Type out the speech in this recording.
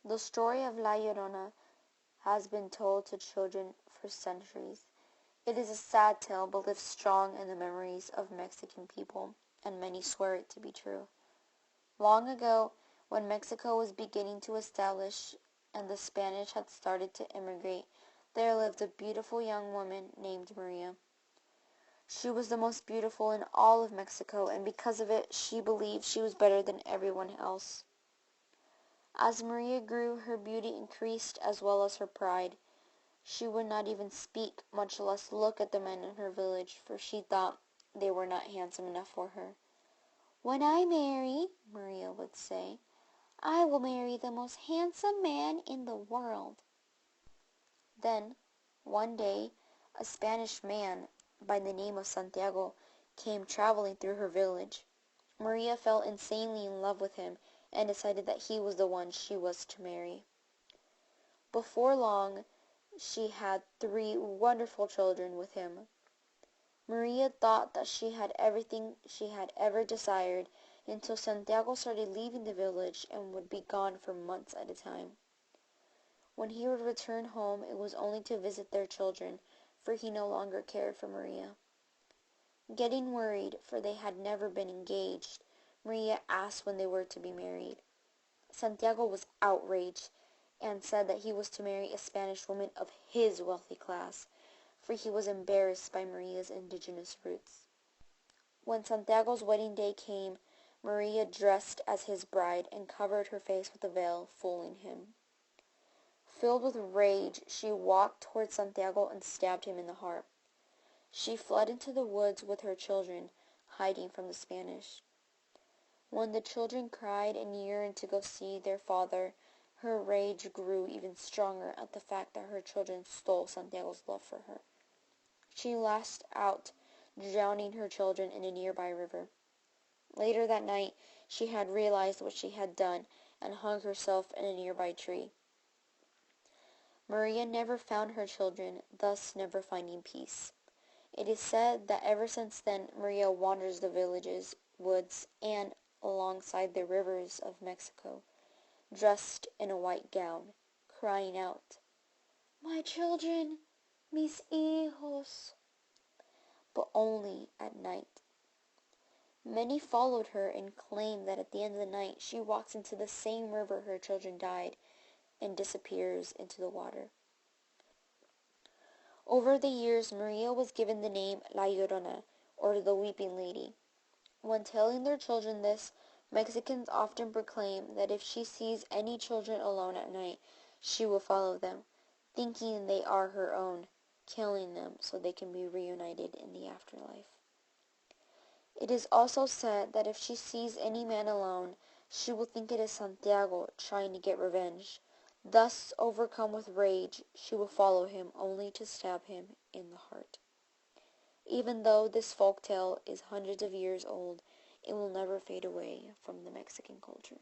The story of La Llorona has been told to children for centuries. It is a sad tale but lives strong in the memories of Mexican people, and many swear it to be true. Long ago, when Mexico was beginning to establish and the Spanish had started to immigrate, there lived a beautiful young woman named Maria. She was the most beautiful in all of Mexico, and because of it, she believed she was better than everyone else. As Maria grew, her beauty increased as well as her pride. She would not even speak, much less look at the men in her village, for she thought they were not handsome enough for her. "When I marry," Maria would say, "I will marry the most handsome man in the world." Then, one day, a Spanish man by the name of Santiago came traveling through her village. Maria fell insanely in love with him and decided that he was the one she was to marry. Before long, she had 3 wonderful children with him. Maria thought that she had everything she had ever desired until Santiago started leaving the village and would be gone for months at a time. When he would return home, it was only to visit their children, for he no longer cared for Maria. Getting worried, for they had never been engaged, Maria asked when they were to be married. Santiago was outraged and said that he was to marry a Spanish woman of his wealthy class, for he was embarrassed by Maria's indigenous roots. When Santiago's wedding day came, Maria dressed as his bride and covered her face with a veil, fooling him. Filled with rage, she walked toward Santiago and stabbed him in the heart. She fled into the woods with her children, hiding from the Spanish. When the children cried and yearned to go see their father, her rage grew even stronger at the fact that her children stole Santiago's love for her. She lashed out, drowning her children in a nearby river. Later that night, she had realized what she had done and hung herself in a nearby tree. Maria never found her children, thus never finding peace. It is said that ever since then, Maria wanders the villages, woods, and alongside the rivers of Mexico, dressed in a white gown, crying out, "My children, mis hijos," but only at night. Many followed her and claimed that at the end of the night she walks into the same river her children died and disappears into the water. Over the years, Maria was given the name La Llorona, or the Weeping Lady. When telling their children this, Mexicans often proclaim that if she sees any children alone at night, she will follow them, thinking they are her own, killing them so they can be reunited in the afterlife. It is also said that if she sees any man alone, she will think it is Santiago trying to get revenge. Thus, overcome with rage, she will follow him only to stab him in the heart. Even though this folk tale is hundreds of years old, it will never fade away from the Mexican culture.